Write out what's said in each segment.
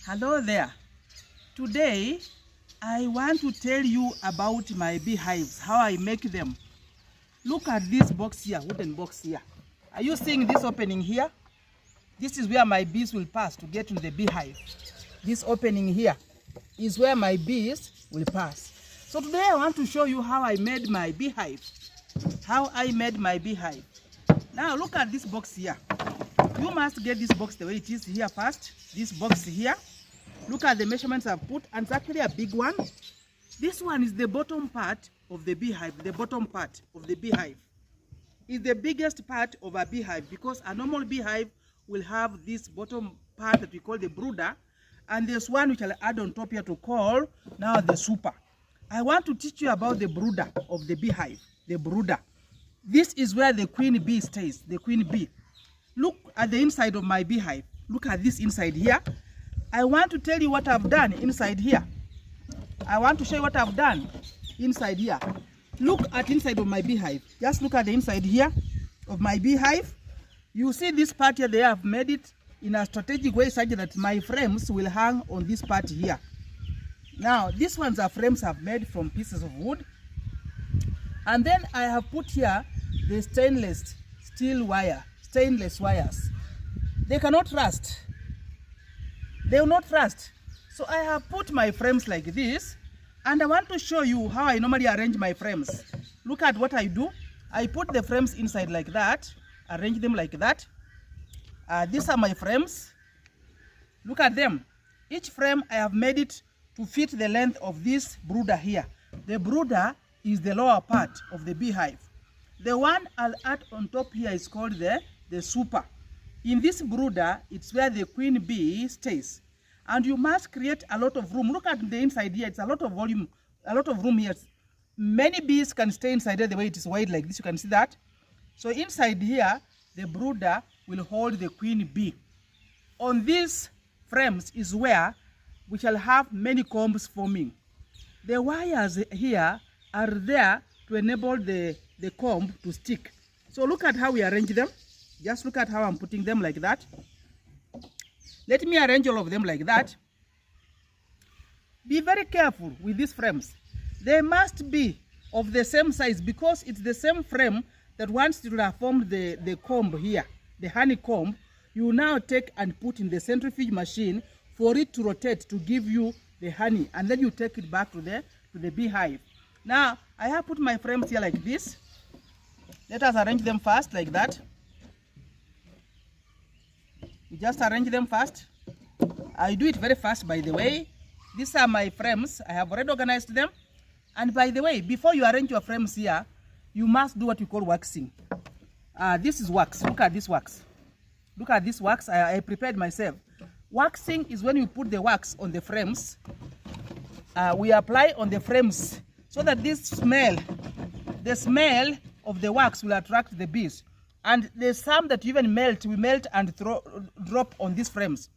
Hello there. Today I want to tell you about my beehives, how I make them. Look at this box here, wooden box here. Are you seeing this opening here? This is where my bees will pass to get to the beehive. This opening here is where my bees will pass. So today I want to show you how I made my beehive. Now look at this box here. You must get this box the way it is here first. This box here. Look at the measurements I've put, and it's actually a big one. This one is the bottom part of the beehive. The bottom part of the beehive is the biggest part of a beehive, because a normal beehive will have this bottom part that we call the brooder, and there's one which I'll add on top here to call now the super. I want to teach you about the brooder of the beehive. The brooder. This is where the queen bee stays, the queen bee. Look at the inside of my beehive. Look at this inside here. I want to tell you what I've done inside here. I want to show you what I've done inside here. Look at inside of my beehive. Just look at the inside here of my beehive. You see this part here, they have made it in a strategic way such that my frames will hang on this part here. Now, these ones are frames I've made from pieces of wood. And then I have put here the stainless wires. They cannot rust. They will not rust. So I have put my frames like this, and I want to show you how I normally arrange my frames. Look at what I do. I put the frames inside like that, arrange them like that. These are my frames. Look at them. Each frame I have made it to fit the length of this brooder here. The brooder is the lower part of the beehive. The one I'll add on top here is called the super. In this brooder, it's where the queen bee stays. And you must create a lot of room. Look at the inside here. It's a lot of volume, a lot of room here. Many bees can stay inside there the way it is wide like this. You can see that. So inside here, the brooder will hold the queen bee. On these frames is where we shall have many combs forming. The wires here are there to enable the comb to stick. So look at how we arrange them. Just look at how I'm putting them like that. Let me arrange all of them like that. Be very careful with these frames. They must be of the same size, because it's the same frame that once you have formed the comb here, the honeycomb, you now take and put in the centrifuge machine for it to rotate to give you the honey, and then you take it back to the beehive. Now, I have put my frames here like this. Let us arrange them first like that. You just arrange them first. I do it very fast, by the way. These are my frames. I have already organized them. And by the way, before you arrange your frames here, you must do what we call waxing. This is wax. Look at this wax. Look at this wax. I prepared myself. Waxing is when you put the wax on the frames. We apply on the frames so that the smell of the wax will attract the bees. And there's some that even melt, we melt and drop on these frames.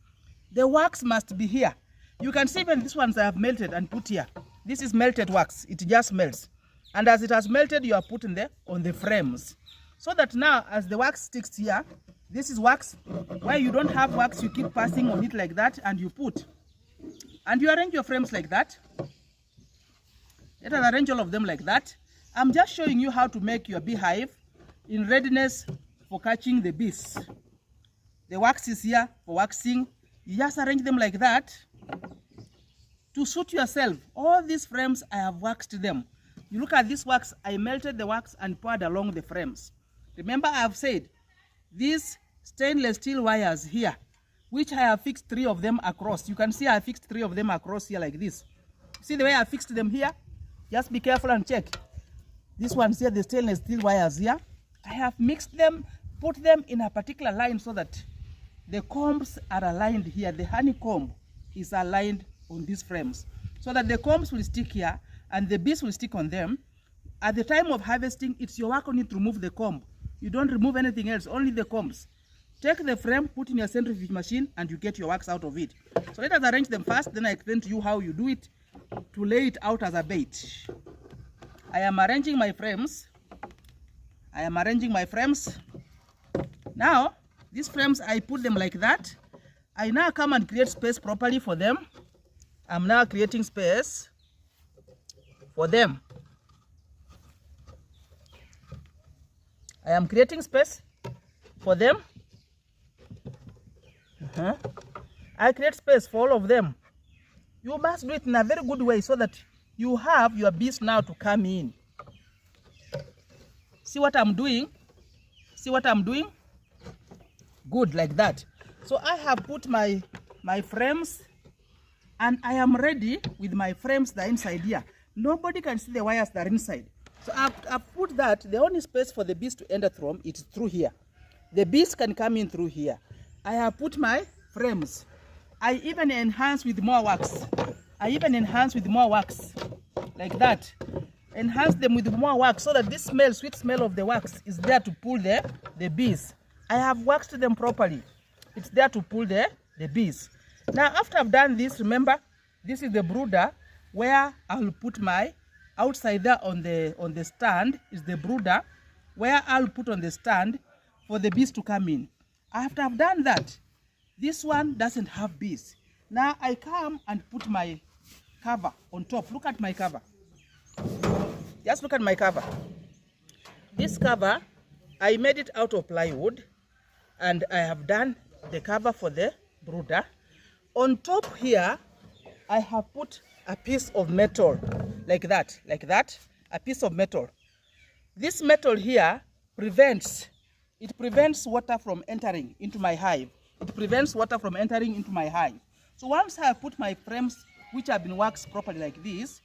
The wax must be here. You can see even these ones I have melted and put here. This is melted wax. It just melts. And as it has melted, you are putting on the frames. So that now, as the wax sticks here, this is wax. Where you don't have wax, you keep passing on it like that, and you put. And you arrange your frames like that. Let us arrange all of them like that. I'm just showing you how to make your beehive in readiness for catching the bees. The wax is here for waxing. You just arrange them like that to suit yourself. All these frames, I have waxed them. You look at this wax, I melted the wax and poured along the frames. Remember, I have said these stainless steel wires here, which I have fixed 3 of them across. You can see I fixed 3 of them across here like this. See the way I fixed them here? Just be careful and check. This one's here, the stainless steel wires here. I have mixed them, put them in a particular line so that the combs are aligned here. The honeycomb is aligned on these frames so that the combs will stick here and the bees will stick on them. At the time of harvesting, it's your work only to remove the comb. You don't remove anything else, only the combs. Take the frame, put in your centrifuge machine, and you get your wax out of it. So let us arrange them first, then I explain to you how you do it to lay it out as a bait. I am arranging my frames. Now, these frames, I put them like that. I now come and create space properly for them. I'm now creating space for them. I am creating space for them. I create space for all of them. You must do it in a very good way so that you have your bees now to come in. See what I'm doing? See what I'm doing? Good, like that. So I have put my frames, and I am ready with my frames that are inside here. Nobody can see the wires that are inside. So I've put that. The only space for the bees to enter from is through here. The bees can come in through here. I have put my frames. I even enhance with more wax. Like that. Enhance them with more wax so that this smell, sweet smell of the wax is there to pull the bees. I have waxed them properly. It's there to pull the bees. Now after I've done this, remember, this is the brooder where I'll put my, outside there on the stand is the brooder where I'll put on the stand for the bees to come in. After I've done that, this one doesn't have bees. Now I come and put my cover on top. Look at my cover. Just look at my cover. This cover, I made it out of plywood, and I have done the cover for the brooder. On top here, I have put a piece of metal, like that, a piece of metal. This metal here prevents water from entering into my hive. It prevents water from entering into my hive. So once I have put my frames, which have been waxed properly like this,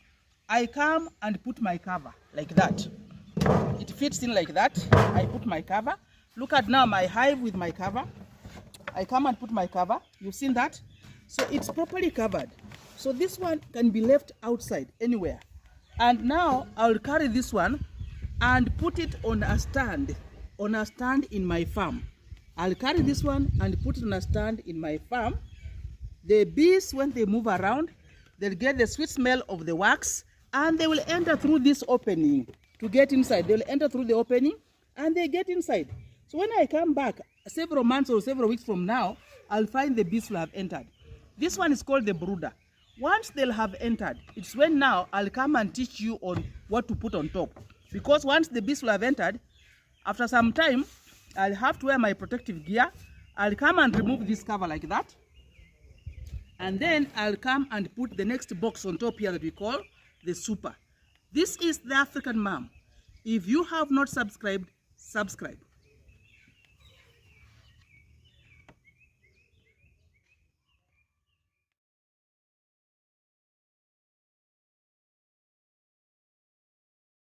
I come and put my cover like that. It fits in like that. I put my cover. Look at now my hive with my cover. I come and put my cover. You've seen that? So it's properly covered. So this one can be left outside anywhere. And now I'll carry this one and put it on a stand in my farm. I'll carry this one and put it on a stand in my farm. The bees, when they move around, they'll get the sweet smell of the wax, and they will enter through this opening to get inside. They'll enter through the opening and they get inside. So when I come back several months or several weeks from now, I'll find the bees will have entered. This one is called the brooder. Once they'll have entered, it's when now I'll come and teach you on what to put on top. Because once the bees will have entered, after some time, I'll have to wear my protective gear. I'll come and remove this cover like that. And then I'll come and put the next box on top here that we call the super. This is the African Mom. If you have not subscribed, subscribe.